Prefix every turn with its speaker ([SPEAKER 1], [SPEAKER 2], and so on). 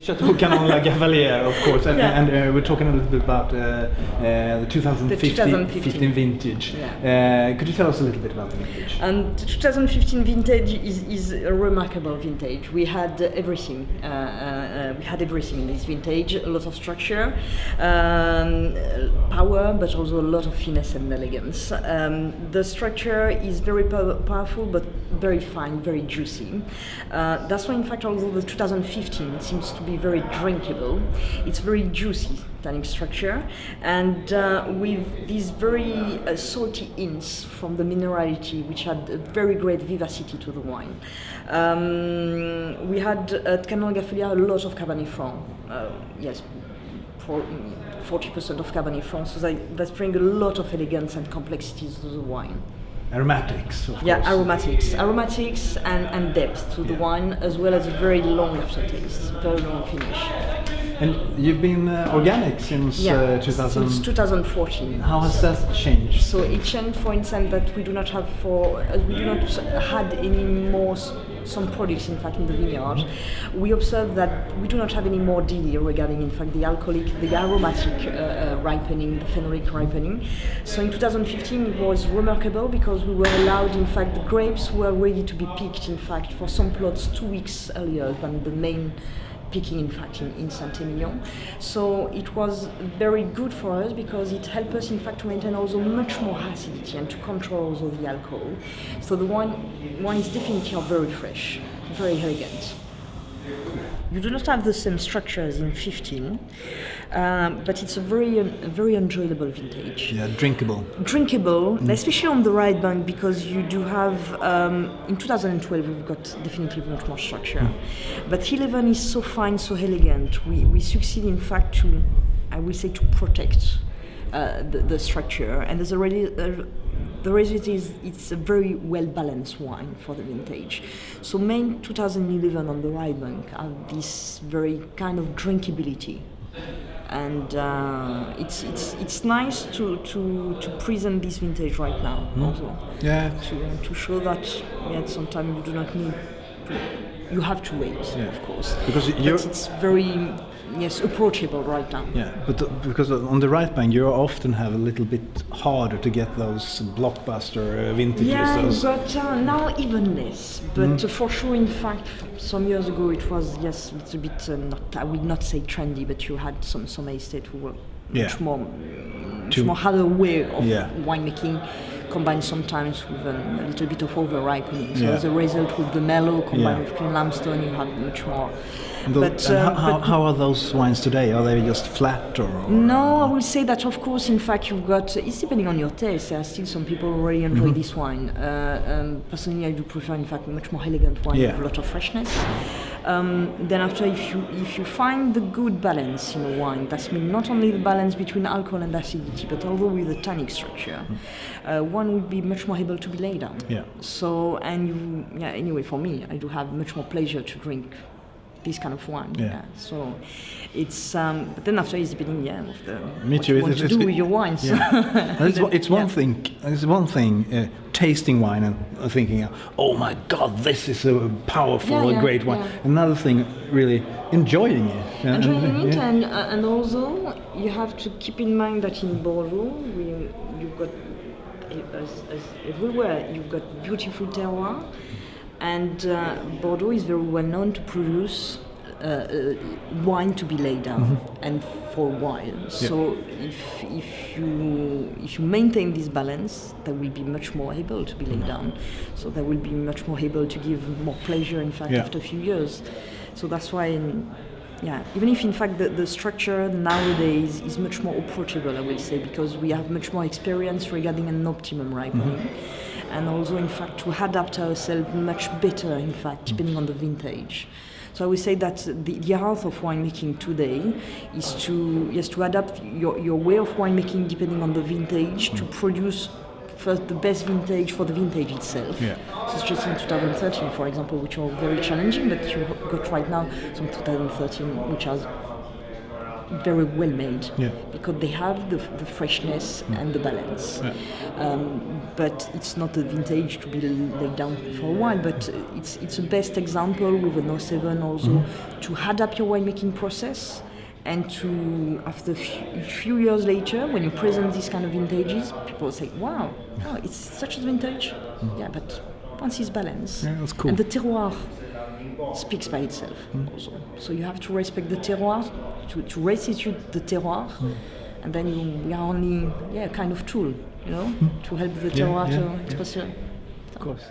[SPEAKER 1] Château Canon-la-Gaffeliere, of course, and we're talking a little bit about the 2015 vintage. Yeah. Could you tell us a little bit about the vintage?
[SPEAKER 2] The 2015 vintage is a remarkable vintage. We had everything. We had everything in this vintage. A lot of structure, power, but also a lot of finesse and elegance. The structure is very powerful, but very fine, very juicy. That's why, in fact, although the 2015 seems to be very drinkable, it's very juicy tannic structure, and with these very salty hints from the minerality, which had a very great vivacity to the wine. We had at Canon-la-Gaffeliere a lot of Cabernet Franc. Yes. 40% of Cabernet Franc, so that bring a lot of elegance and complexities to the wine.
[SPEAKER 1] Aromatics, of course.
[SPEAKER 2] Yeah, aromatics and depth to the wine, as well as a very long aftertaste, very long finish.
[SPEAKER 1] And you've been organic since
[SPEAKER 2] 2014.
[SPEAKER 1] How has that changed?
[SPEAKER 2] So it changed, for instance, that we do not have had any more some products, in fact, in the vineyard. We observed that we do not have any more DD regarding, in fact, the alcoholic, the aromatic ripening, the phenolic ripening. So in 2015 it was remarkable because we were allowed, in fact, the grapes were ready to be picked, in fact, for some plots 2 weeks earlier than the main picking, in fact, in Saint-Émilion. So it was very good for us because it helped us, in fact, to maintain also much more acidity and to control also the alcohol. So the wine is definitely very fresh, very elegant. You do not have the same structure as in 15, but it's a very enjoyable vintage.
[SPEAKER 1] Yeah, drinkable.
[SPEAKER 2] Especially on the right bank, because you do have, in 2012 we've got definitely much more structure. But 11 is so fine, so elegant. We succeed, in fact, to protect the structure, and there's already the result is it's a very well balanced wine for the vintage. So main 2011 on the right bank have this very kind of drinkability, and it's nice to present this vintage right now also.
[SPEAKER 1] Yeah.
[SPEAKER 2] To show that sometimes you do not need to. You have to wait, of course,
[SPEAKER 1] because
[SPEAKER 2] it's very approachable right now.
[SPEAKER 1] Yeah, but because on the right bank you often have a little bit harder to get those blockbuster vintages.
[SPEAKER 2] Yeah, but now even less. But for sure, in fact, some years ago it was it's a bit not. I would not say trendy, but you had some estate who were much more harder way of winemaking, combined sometimes with a little bit of over ripening. So as a result, with the mellow combined with clean limestone, you have much more.
[SPEAKER 1] How are those wines today? Are they just flat or?
[SPEAKER 2] No, I will say that, of course, in fact, you've got. It's depending on your taste. There are still some people who really enjoy this wine. Personally, I do prefer, in fact, much more elegant wine with a lot of freshness. Then after, if you find the good balance in a wine, that's mean not only the balance between alcohol and acidity, but also with the tannic structure, one would be much more able to be laid down.
[SPEAKER 1] Yeah.
[SPEAKER 2] So anyway, for me, I do have much more pleasure to drink this kind of wine. Yeah. So it's but then after it's depending of the what you want to do with your wines.
[SPEAKER 1] Yeah. It's one thing. It's one thing tasting wine and thinking, oh my God, this is a powerful, great wine. Yeah. Another thing, really enjoying it.
[SPEAKER 2] And also you have to keep in mind that in Bordeaux, you've got as everywhere you've got beautiful terroir. And Bordeaux is very well known to produce wine to be laid down and for a while. Yeah. So if you maintain this balance, they will be much more able to be laid down. So they will be much more able to give more pleasure, in fact, after a few years. So that's why, even if in fact the structure nowadays is much more approachable, I will say, because we have much more experience regarding an optimum ripening. And also, in fact, to adapt ourselves much better, in fact, depending on the vintage. So I would say that the art of winemaking today is to adapt your way of winemaking depending on the vintage to produce first the best vintage for the vintage itself. Yeah. So it's just in 2013, for example, which are very challenging, but you got right now some 2013 which has very well made,
[SPEAKER 1] Yeah.
[SPEAKER 2] because they have the freshness and the balance.
[SPEAKER 1] Yeah.
[SPEAKER 2] But it's not a vintage to be laid down for a while, but it's a best example with an 07 also to adapt your winemaking process, and to, after a few years later, when you present these kind of vintages, people say, wow, oh, it's such a vintage. Yeah, but once it's balanced.
[SPEAKER 1] Yeah, that's cool.
[SPEAKER 2] And the terroir speaks by itself also. So you have to respect the terroir, to restitute the terroir, and then we are only kind of tool, to help the terroir to express.
[SPEAKER 1] Of course.